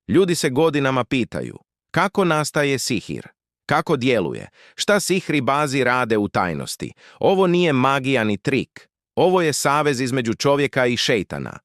Ljudi se godinama pitaju, kako nastaje sihir? Kako djeluje? Šta sihribazi rade u tajnosti? Ovo nije magija ni trik. Ovo je savez između čovjeka i šejtana.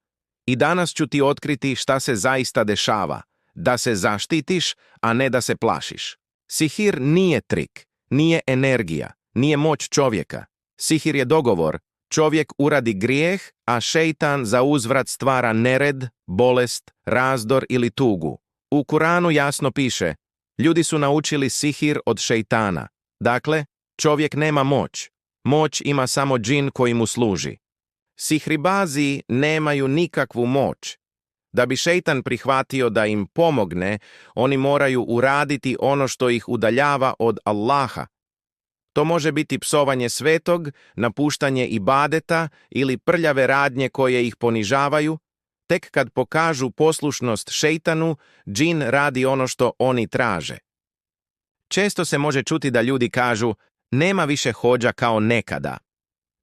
I danas ću ti otkriti šta se zaista dešava, da se zaštitiš, a ne da se plašiš. Sihir nije trik, nije energija, nije moć čovjeka. Sihir je dogovor. Čovjek uradi grijeh, a šejtan za uzvrat stvara nered, bolest, razdor ili tugu. U Kuranu jasno piše, ljudi su naučili sihir od šejtana. Dakle, čovjek nema moć. Moć ima samo džin koji mu služi. Sihribazi nemaju nikakvu moć. Da bi šejtan prihvatio da im pomogne, oni moraju uraditi ono što ih udaljava od Allaha. To može biti psovanje svetog, napuštanje ibadeta ili prljave radnje koje ih ponižavaju. Tek kad pokažu poslušnost šejtanu, džin radi ono što oni traže. Često se može čuti da ljudi kažu, nema više hodža kao nekada.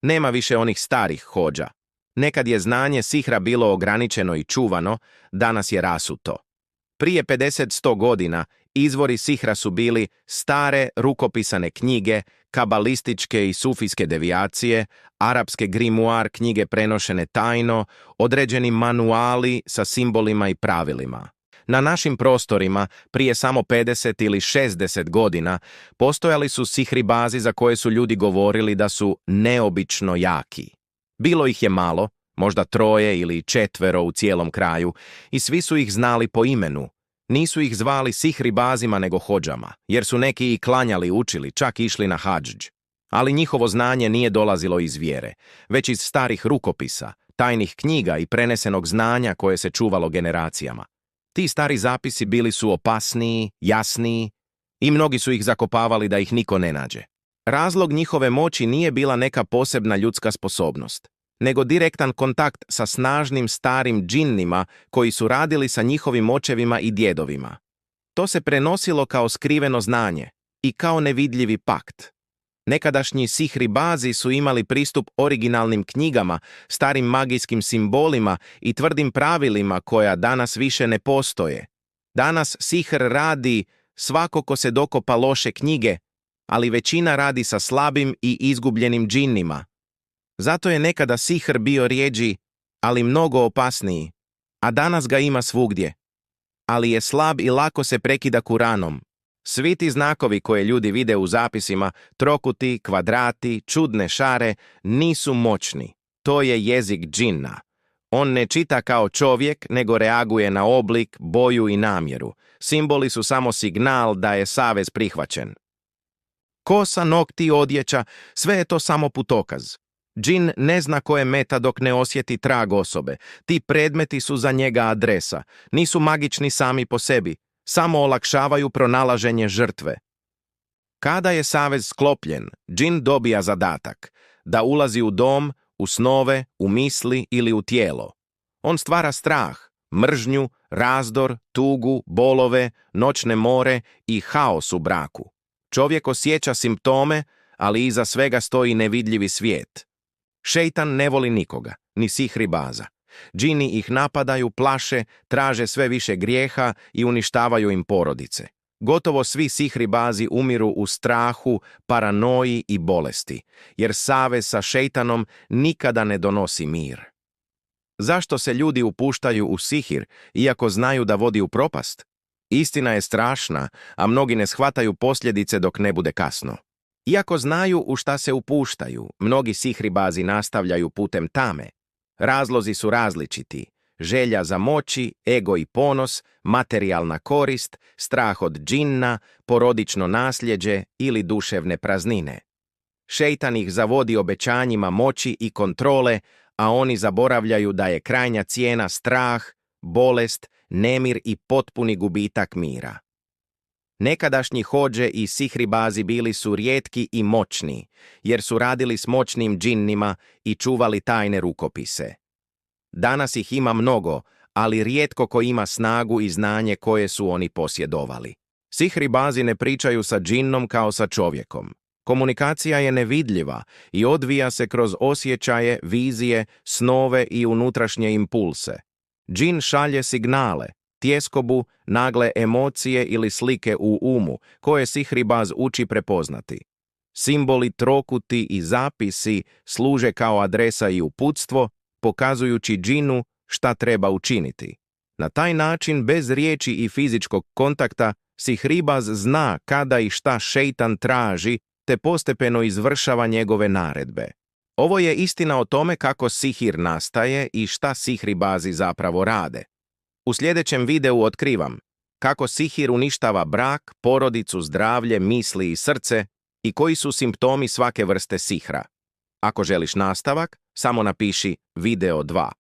Nema više onih starih hodža. Nekad je znanje sihra bilo ograničeno i čuvano, danas je rasuto. Prije 50-100 godina izvori sihra su bili stare rukopisane knjige, kabalističke i sufijske devijacije, arapske grimuar knjige prenošene tajno, određeni manuali sa simbolima i pravilima. Na našim prostorima, prije samo 50 ili 60 godina, postojali su sihribazi za koje su ljudi govorili da su neobično jaki. Bilo ih je malo, možda 3 ili 4 u cijelom kraju, i svi su ih znali po imenu. Nisu ih zvali sihribazima nego hodžama, jer su neki i klanjali, učili, čak išli na hadždž. Ali njihovo znanje nije dolazilo iz vjere, već iz starih rukopisa, tajnih knjiga i prenesenog znanja koje se čuvalo generacijama. Ti stari zapisi bili su opasniji, jasniji i mnogi su ih zakopavali da ih niko ne nađe. Razlog njihove moći nije bila neka posebna ljudska sposobnost, nego direktan kontakt sa snažnim starim džinnima koji su radili sa njihovim očevima i djedovima. To se prenosilo kao skriveno znanje i kao nevidljivi pakt. Nekadašnji sihribazi su imali pristup originalnim knjigama, starim magijskim simbolima i tvrdim pravilima koja danas više ne postoje. Danas sihr radi svako ko se dokopa loše knjige, ali većina radi sa slabim i izgubljenim džinnima. Zato je nekada sihr bio rjeđi, ali mnogo opasniji, a danas ga ima svugdje. Ali je slab i lako se prekida Kuranom. Svi ti znakovi koje ljudi vide u zapisima, trokuti, kvadrati, čudne šare, nisu moćni. To je jezik džinna. On ne čita kao čovjek, nego reaguje na oblik, boju i namjeru. Simboli su samo signal da je savez prihvaćen. Kosa, nokti, odjeća, sve je to samo putokaz. Džin ne zna ko je meta dok ne osjeti trag osobe. Ti predmeti su za njega adresa. Nisu magični sami po sebi. Samo olakšavaju pronalaženje žrtve. Kada je savez sklopljen, džin dobija zadatak da ulazi u dom, u snove, u misli ili u tijelo. On stvara strah, mržnju, razdor, tugu, bolove, noćne more i haos u braku. Čovjek osjeća simptome, ali iza svega stoji nevidljivi svijet. Šejtan ne voli nikoga, ni sihribaza. Džini ih napadaju, plaše, traže sve više grijeha i uništavaju im porodice. Gotovo svi sihribazi umiru u strahu, paranoji i bolesti, jer savez sa šejtanom nikada ne donosi mir. Zašto se ljudi upuštaju u sihir, iako znaju da vodi u propast? Istina je strašna, a mnogi ne shvataju posljedice dok ne bude kasno. Iako znaju u šta se upuštaju, mnogi sihribazi nastavljaju putem tame. Razlozi su različiti. Želja za moći, ego i ponos, materijalna korist, strah od džinna, porodično nasljeđe ili duševne praznine. Šejtan ih zavodi obećanjima moći i kontrole, a oni zaboravljaju da je krajnja cijena strah, bolest, nemir i potpuni gubitak mira. Nekadašnji hodže i sihribazi bili su rijetki i moćni, jer su radili s moćnim džinnima i čuvali tajne rukopise. Danas ih ima mnogo, ali rijetko ko ima snagu i znanje koje su oni posjedovali. Sihribazi ne pričaju sa džinnom kao sa čovjekom. Komunikacija je nevidljiva i odvija se kroz osjećaje, vizije, snove i unutrašnje impulse. Džin šalje signale, tjeskobu, nagle emocije ili slike u umu, koje sihribaz uči prepoznati. Simboli, trokuti i zapisi služe kao adresa i uputstvo, pokazujući džinu šta treba učiniti. Na taj način, bez riječi i fizičkog kontakta, sihribaz zna kada i šta šejtan traži, te postepeno izvršava njegove naredbe. Ovo je istina o tome kako sihir nastaje i šta sihribazi zapravo rade. U sljedećem videu otkrivam kako sihir uništava brak, porodicu, zdravlje, misli i srce i koji su simptomi svake vrste sihra. Ako želiš nastavak, samo napiši video 2.